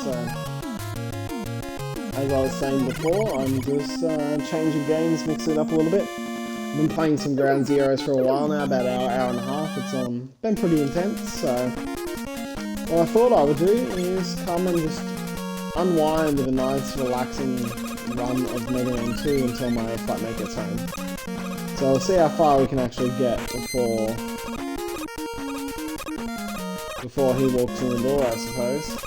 so as I was saying before, I'm just changing games, mixing it up a little bit. I've been playing some Ground Zeroes for a while now, about an hour and a half. It's been pretty intense, so what I thought I would do is come and just unwind with a nice relaxing run of Mega Man 2 until my flatmate gets home. So we'll see how far we can actually get before he walks in the door, I suppose.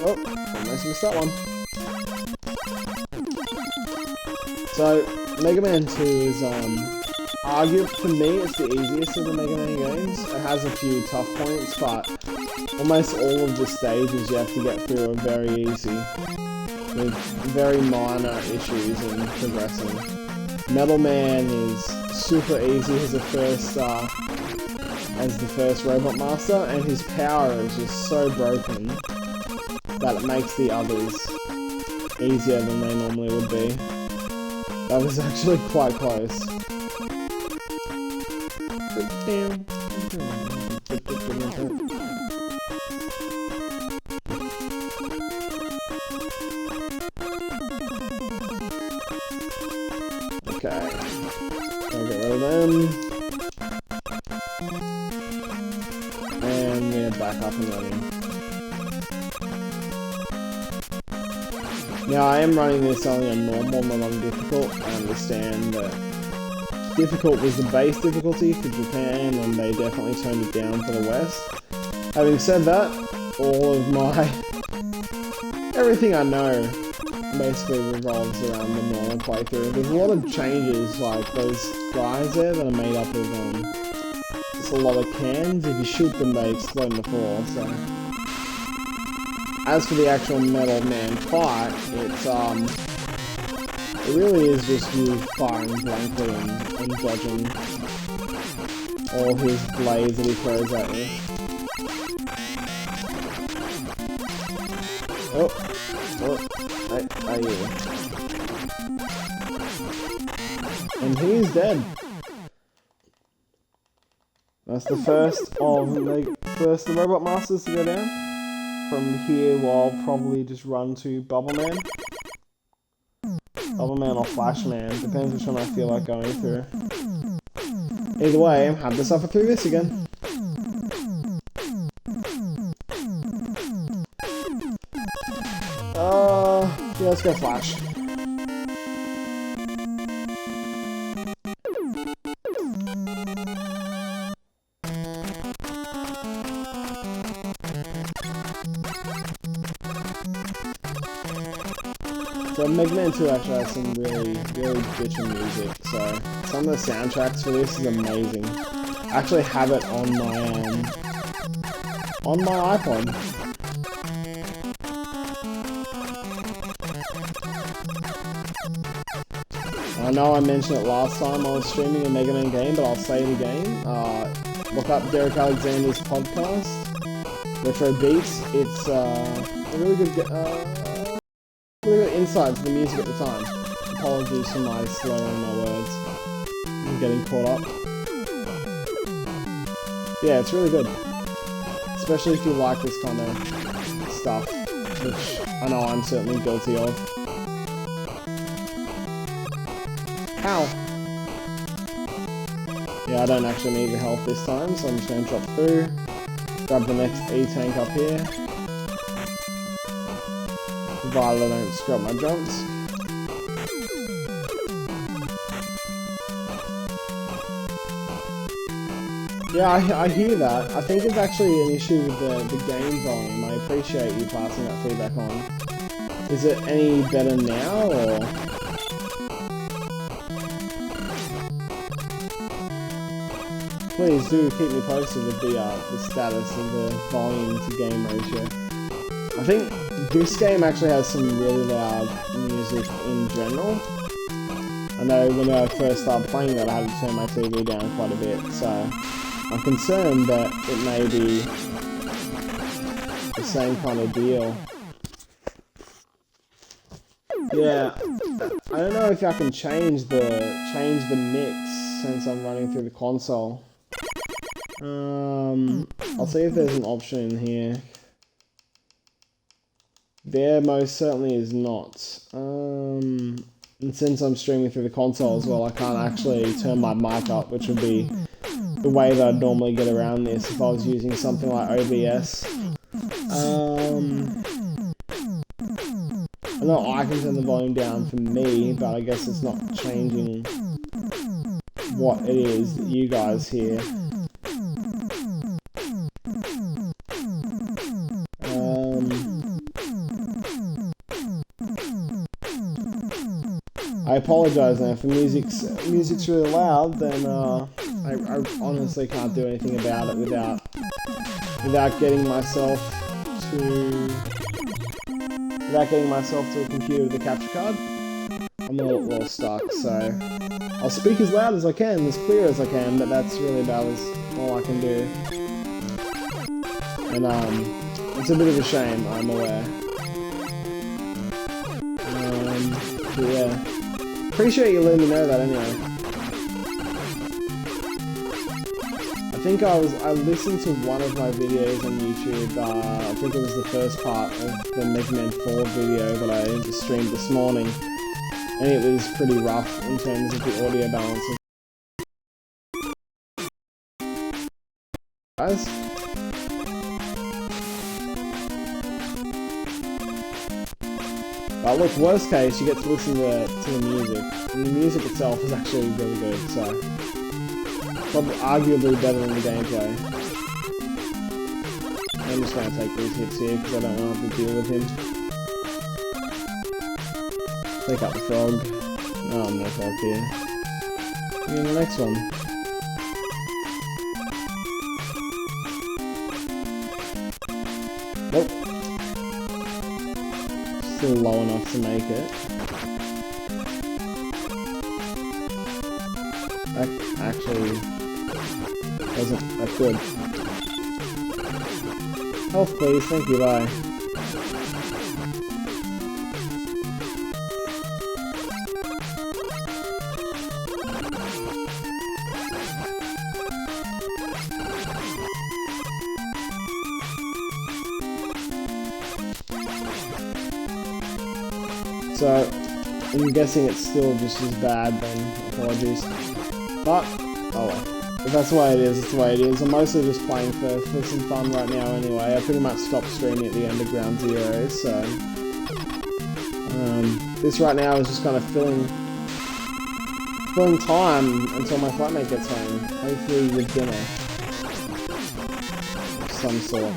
Oh, almost missed that one. So, Mega Man 2 is, for me, it's the easiest of the Mega Man games. It has a few tough points, but almost all of the stages you have to get through are very easy, with very minor issues in progressing. Metal Man is super easy as the first Robot Master, and his power is just so broken that it makes the others easier than they normally would be. That was actually quite close. Okay, I'll get rid of them. And we're back up and running. Now, I am running this only on normal, not on difficult. I understand that difficult was the base difficulty for Japan, and they definitely toned it down for the West. Having said that, all of everything I know basically revolves around the normal playthrough. There's a lot of changes, like those guys there that are made up of just a lot of cans. If you shoot them, they explode in the floor, so... As for the actual Metal Man fight, it really is just you firing blankly and dodging all his blades that he throws at you. Oh, yeah. And he's dead. That's the first of the Robot Masters to go down. From here, I'll probably just run to Bubble Man. Bubble Man or Flash Man, depends which one I feel like going through. Either way, I have to suffer through this again. Yeah, let's go Flash. So Mega Man 2 actually has some really bitchin' music, so some of the soundtracks for this is amazing. I actually have it on my iPod. I know I mentioned it last time I was streaming a Mega Man game, but I'll say it again. Look up Derek Alexander's podcast, Retro Beats. It's a really good insight to the music at the time. Apologies for my slurring my words. I'm getting caught up. Yeah, it's really good. Especially if you like this kind of stuff, which I know I'm certainly guilty of. Ow! Yeah, I don't actually need the health this time, so I'm just going to drop through. Grab the next E-tank up here. Provided I don't screw up my jumps. Yeah, I hear that. I think it's actually an issue with the game volume. I appreciate you passing that feedback on. Is it any better now, or...? Please do keep me posted with the status of the volume to game ratio. I think this game actually has some really loud music in general. I know when I first started playing that I had to turn my TV down quite a bit, so I'm concerned that it may be the same kind of deal. Yeah, I don't know if I can change the mix since I'm running through the console. I don't know if I can change the mix since I'm running through the console. I think this game actually has some really loud music in general. I know when I first started playing that I had to turn my TV down quite a bit, so I'm concerned that it may be the same kind of deal. Yeah, I don't know if I can change the mix since I'm running through the console. I'll see if there's an option in here. There most certainly is not. And since I'm streaming through the console as well, I can't actually turn my mic up, which would be the way that I'd normally get around this if I was using something like OBS. I know I can turn the volume down for me, but I guess it's not changing what it is that you guys hear. I apologize now if the music's really loud, then I honestly can't do anything about it without getting myself to a computer with a capture card. I'm a little stuck, so I'll speak as loud as I can, as clear as I can, but that's really about all I can do. And it's a bit of a shame, I'm aware. But yeah. Appreciate you letting me know that anyway. I think I listened to one of my videos on YouTube, I think it was the first part of the Mega Man 4 video that I streamed this morning, and it was pretty rough in terms of the audio balance. Guys? But look, worst case, you get to listen to the music, and the music itself is actually really good, so probably arguably better than the gameplay. I'm just going to take these hits here because I don't want to have to deal with him. Take out the frog. Oh, no frog here. And the next one. Nope. Still low enough to make it. That actually wasn't that good. Health please, thank you, bye. So, I'm guessing it's still just as bad then, apologies. But, oh well. If that's the way it is, it's the way it is. I'm mostly just playing for some fun right now anyway. I pretty much stopped streaming at the end of Ground Zero, so... this right now is just kind of filling time until my flatmate gets home. Hopefully with dinner. Of some sort.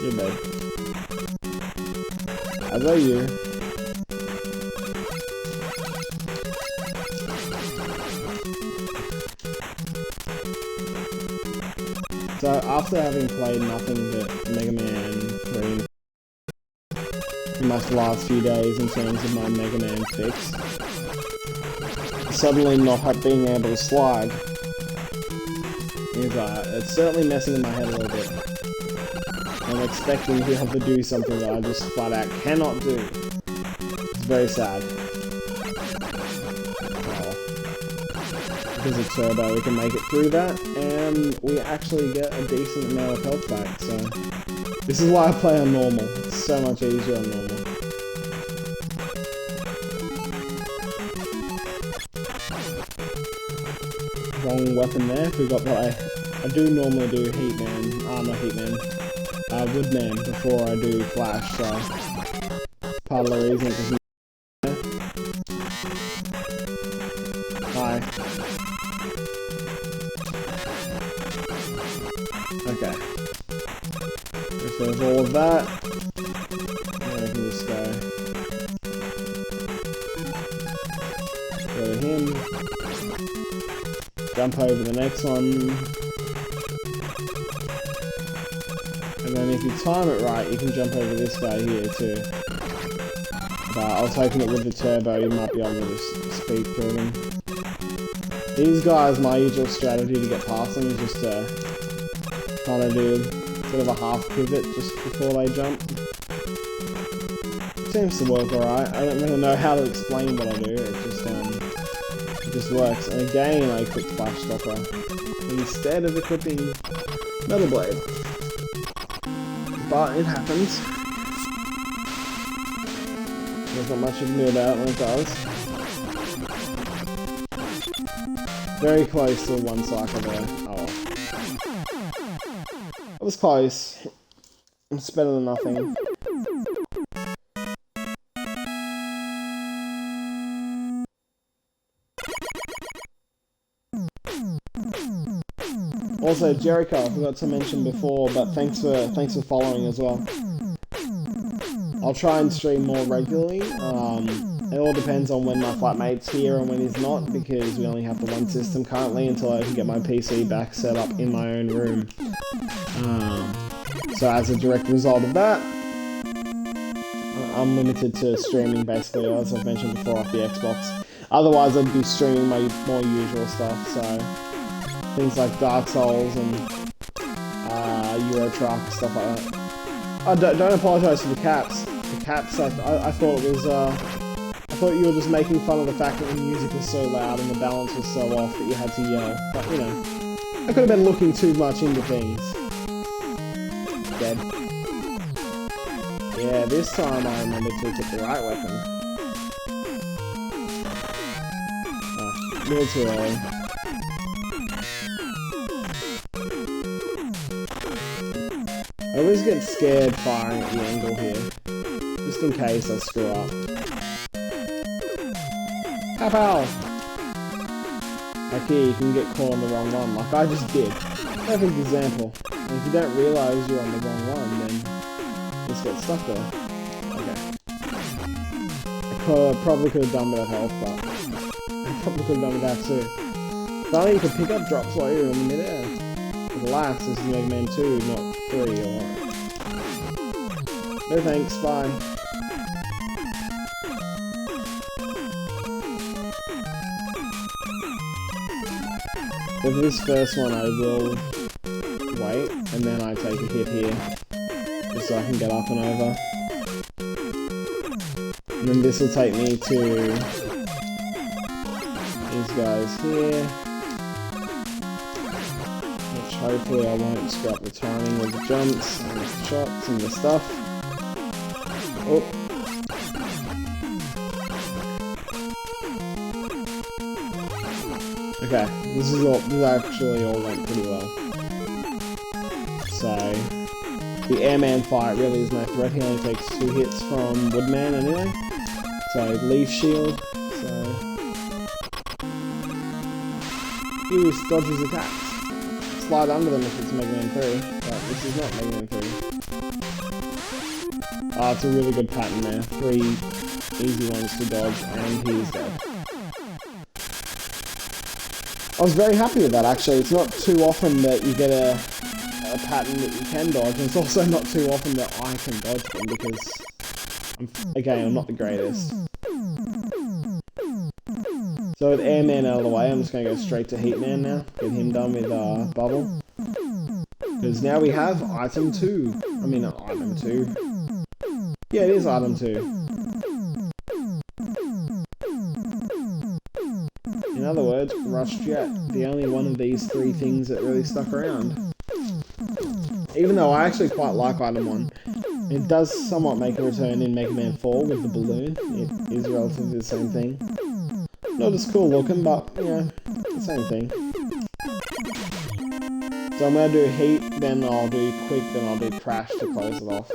You babe. As are you. So after having played nothing but Mega Man 3 in my last few days in terms of my Mega Man fix, suddenly not being able to slide is it's certainly messing in my head a little bit. I'm expecting to be able to do something that I just flat out cannot do. It's very sad. Well, because of Turbo we can make it through that, and we actually get a decent amount of health back, so... This is why I play on normal. It's so much easier on normal. Wrong weapon there, forgot that I do normally do Heatman, not Heatman. Woodman before I do Flash, so part of the reason is hi. Okay. There's all of that. And I can just go to him. Jump over the next one. And then if you time it right, you can jump over this guy here too. But I was hoping that with the turbo you might be able to just speed through them. These guys, my usual strategy to get past them is just to kind of do sort of a half pivot just before they jump. It seems to work alright. I don't really know how to explain what I do, it just works. And again I equipped Flash Stopper instead of equipping Metal Blade. But it happens. There's not much you can do about it when it does. Very close to one cycle there. Oh well. It was close. It's better than nothing. Also, Jericho, I forgot to mention before, but thanks for following as well. I'll try and stream more regularly. It all depends on when my flatmate's here and when he's not, because we only have the one system currently until I can get my PC back set up in my own room. So as a direct result of that, I'm limited to streaming basically, as I've mentioned before, off the Xbox. Otherwise I'd be streaming my more usual stuff, so things like Dark Souls and Euro Truck, stuff like that. I don't apologise for the caps. The caps, I thought it was, I thought you were just making fun of the fact that the music was so loud and the balance was so off that you had to yell. But, you know, I could have been looking too much into things. Dead. Yeah, this time I remembered to get the right weapon. Oh, a little too early. I always get scared firing at the angle here, just in case I screw up. Pow! Like here, you can get caught on the wrong one, like I just did. Perfect example. And if you don't realise you're on the wrong one, then you just get stuck there. Okay. I probably could have done with health, but I probably could have done with that too. Finally, you can pick up drops while you're in the midair. But alas, this is Mega Man 2, not 3 or... No thanks, bye. For this first one I will wait, and then I take a hit here, just so I can get up and over. And then this will take me to these guys here, which hopefully I won't screw up the timing with the jumps and the shots and the stuff. Oh. Okay, this actually all went pretty well. So, the airman fight really is no threat, he only takes 2 hits from Woodman anyway. So, Leaf Shield, so... He dodges attacks. Slide under them if it's Mega Man 3, but this is not Mega Man 3. Ah, it's a really good pattern there. 3 easy ones to dodge, and he is dead. I was very happy with that actually. It's not too often that you get a pattern that you can dodge, and it's also not too often that I can dodge them because, I'm not the greatest. So with Airman out of the way, I'm just going to go straight to Heatman now. Get him done with Bubble. Because now we have Item 2. I mean, not Item 2. Yeah, it is Item 2. In other words, Rush Jet, the only one of these 3 things that really stuck around. Even though I actually quite like Item 1. It does somewhat make a return in Mega Man 4 with the balloon. It is relatively the same thing. Not as cool looking, but, you know, the same thing. So I'm going to do Heat, then I'll do Quick, then I'll do Crash to close it off.